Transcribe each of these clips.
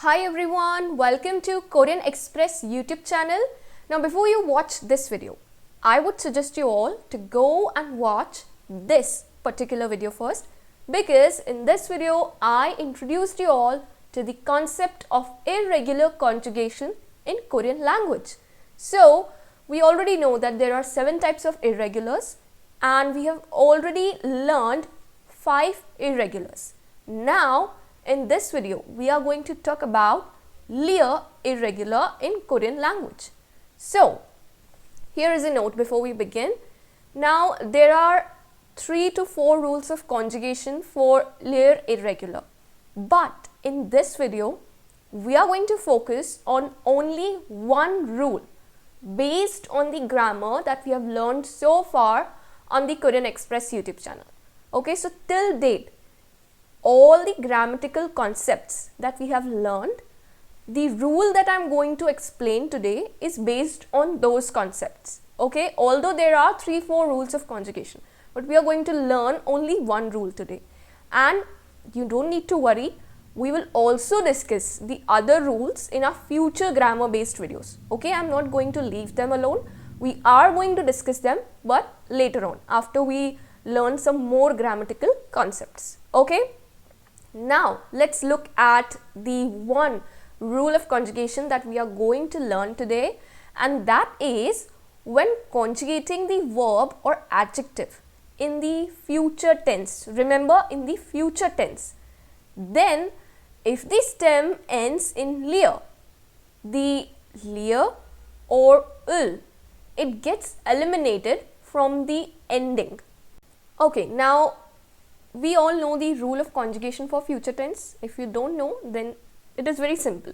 Hi everyone, welcome to Korean Express YouTube channel. Now before you watch this video, I would suggest you all to go and watch this particular video first, because in this video I introduced you all to the concept of irregular conjugation in Korean language. So we already know that there are 7 types of irregulars and we have already learned 5 irregulars. Now in this video, we are going to talk about Lear irregular in Korean language. So, here is a note before we begin. Now, there are 3 to 4 rules of conjugation for Lear irregular. But in this video, we are going to focus on only one rule based on the grammar that we have learned so far on the Korean Express YouTube channel. Okay, so till date, all the grammatical concepts that we have learned, the rule that I am going to explain today is based on those concepts. Okay, although there are 3-4 rules of conjugation, but we are going to learn only one rule today. And you don't need to worry, we will also discuss the other rules in our future grammar based videos. Okay, I am not going to leave them alone. We are going to discuss them, but later on, after we learn some more grammatical concepts. Okay. Now, let's look at the one rule of conjugation that we are going to learn today, and that is when conjugating the verb or adjective in the future tense. Remember, in the future tense, then if the stem ends in lear, the lear or ul, it gets eliminated from the ending. Okay, now we all know the rule of conjugation for future tense. If you don't know, then it is very simple.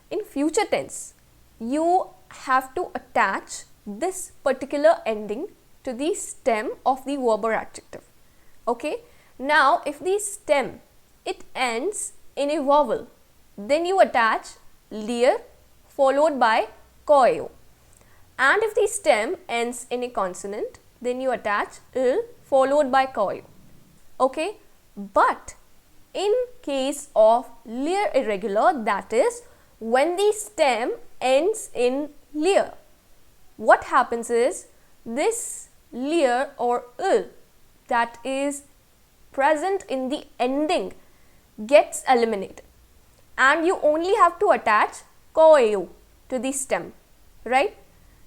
In future tense, you have to attach this particular ending to the stem of the verb or adjective. Okay. Now, if the stem, it ends in a vowel, then you attach lear followed by koeo. And if the stem ends in a consonant, then you attach il followed by koeo. Okay, but in case of lear irregular, that is when the stem ends in lear, what happens is this lear or ul that is present in the ending gets eliminated, and you only have to attach koeo to the stem, right?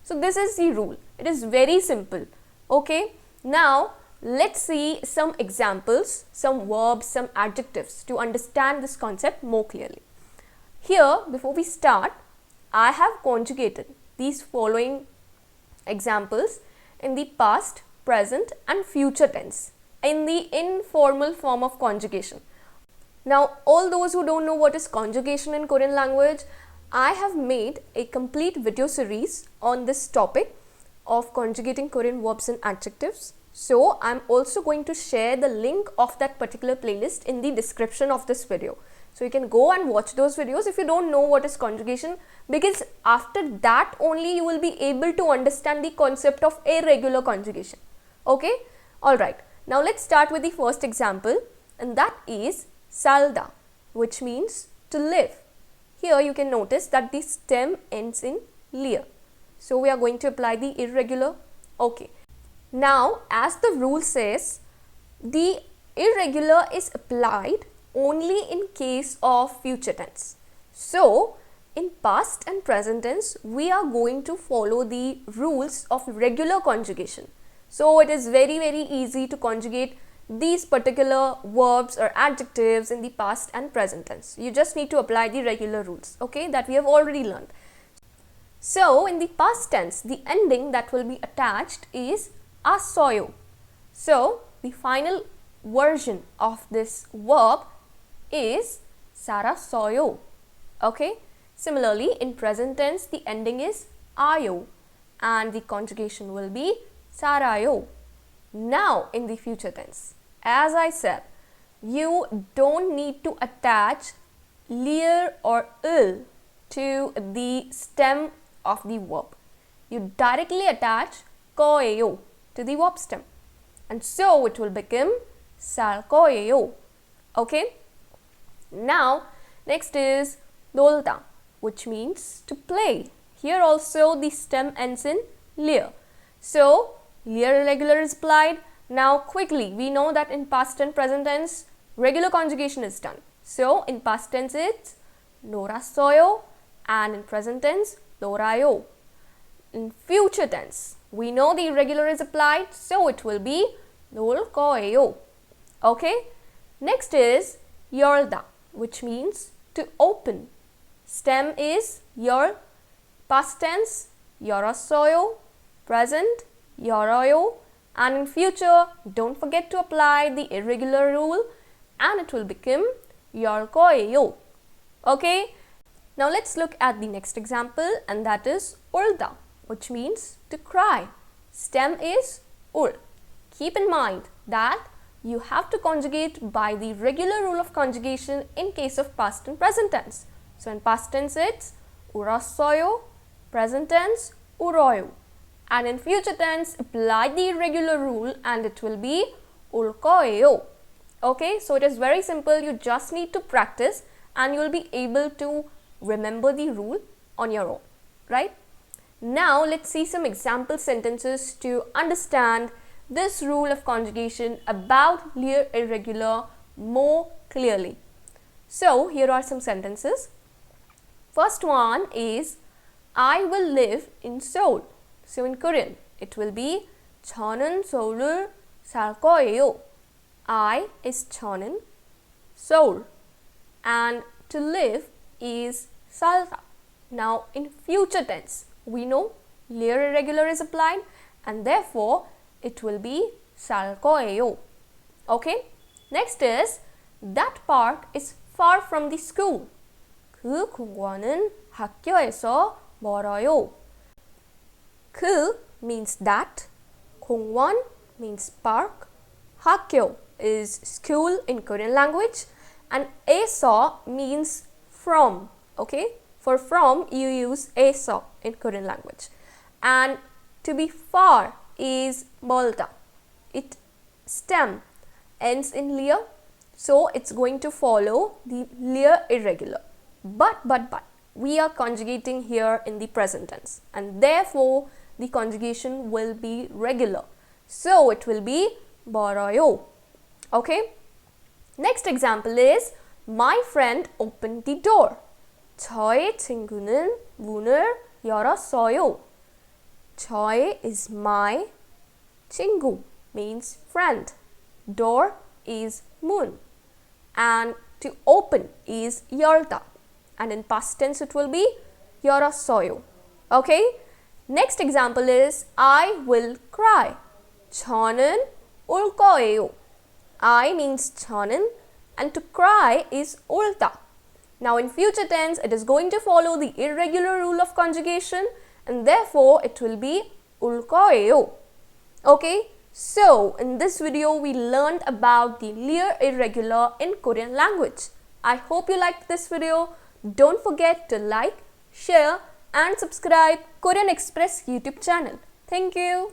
So this is the rule. It is very simple. Okay, now let's see some examples, some verbs, some adjectives to understand this concept more clearly. Here, before we start, I have conjugated these following examples in the past, present and future tense in the informal form of conjugation. Now, all those who don't know what is conjugation in Korean language, I have made a complete video series on this topic of conjugating Korean verbs and adjectives. So, I am also going to share the link of that particular playlist in the description of this video. So, you can go and watch those videos if you don't know what is conjugation, because after that only you will be able to understand the concept of irregular conjugation. Okay? Alright. Now, let's start with the first example, and that is salda, which means to live. Here you can notice that the stem ends in lear. So, we are going to apply the irregular. Okay. Now, as the rule says, the irregular is applied only in case of future tense. So, in past and present tense, we are going to follow the rules of regular conjugation. So, it is very easy to conjugate these particular verbs or adjectives in the past and present tense. You just need to apply the regular rules, okay, that we have already learned. So, in the past tense, the ending that will be attached is asoyo. So, the final version of this verb is sarassoyo. Okay. Similarly, in present tense, the ending is ayo and the conjugation will be sarayo. Now, in the future tense, as I said, you don't need to attach lear or il to the stem of the verb. You directly attach koeo to the verb stem, and so it will become salkoeo. Okay. Now, next is 놀다, which means to play. Here also the stem ends in lir. So lir irregular is applied. Now quickly, we know that in past and present tense, regular conjugation is done. So in past tense it's 놀았어요, and in present tense 놀아요. In future tense, we know the irregular is applied, so it will be 놀 거예요. Okay? Next is 열다, which means to open. Stem is 열, past tense 열었어요, present 열어요, and in future don't forget to apply the irregular rule and it will become 열 거예요. Okay? Now let's look at the next example, and that is 울다, which means to cry. Stem is 울. Keep in mind that you have to conjugate by the regular rule of conjugation in case of past and present tense. So in past tense it's 울었어요, present tense 울어요, and in future tense apply the irregular rule and it will be 울 거예요. Okay, so it is very simple. You just need to practice and you will be able to remember the rule on your own, right? Now let's see some example sentences to understand this rule of conjugation about lir irregular more clearly. So here are some sentences. First one is I will live in Seoul. So in Korean it will be 저는 서울을 살 거예요. I is 저는, Seoul, and to live is 살다. Now in future tense, we know lir irregular is applied and therefore it will be 살 거예요. Okay? Next is that park is far from the school. 그 공원은 학교에서 멀어요. 그 means that, 공원 means park, 학교 is school in Korean language, and 에서 means from. Okay? For from you use 에서 in Korean language. And to be far is 멀다. It stem ends in lir, so it's going to follow the lir irregular. But we are conjugating here in the present tense and therefore the conjugation will be regular. So it will be 멀어요. Okay? Next example is my friend opened the door. 저의 친구는 문을 열었어요. 저의 is my, 친구 means friend, door is 문, and to open is 열다, and in past tense it will be 열었어요. Okay? Next example is I will cry. 저는 울 거예요. I means 저는 and to cry is 울다. Now in future tense it is going to follow the irregular rule of conjugation and therefore it will be 울 거예요. Okay? So in this video we learned about the lir irregular in Korean language. I hope you liked this video. Don't forget to like, share and subscribe Korean Express YouTube channel. Thank you.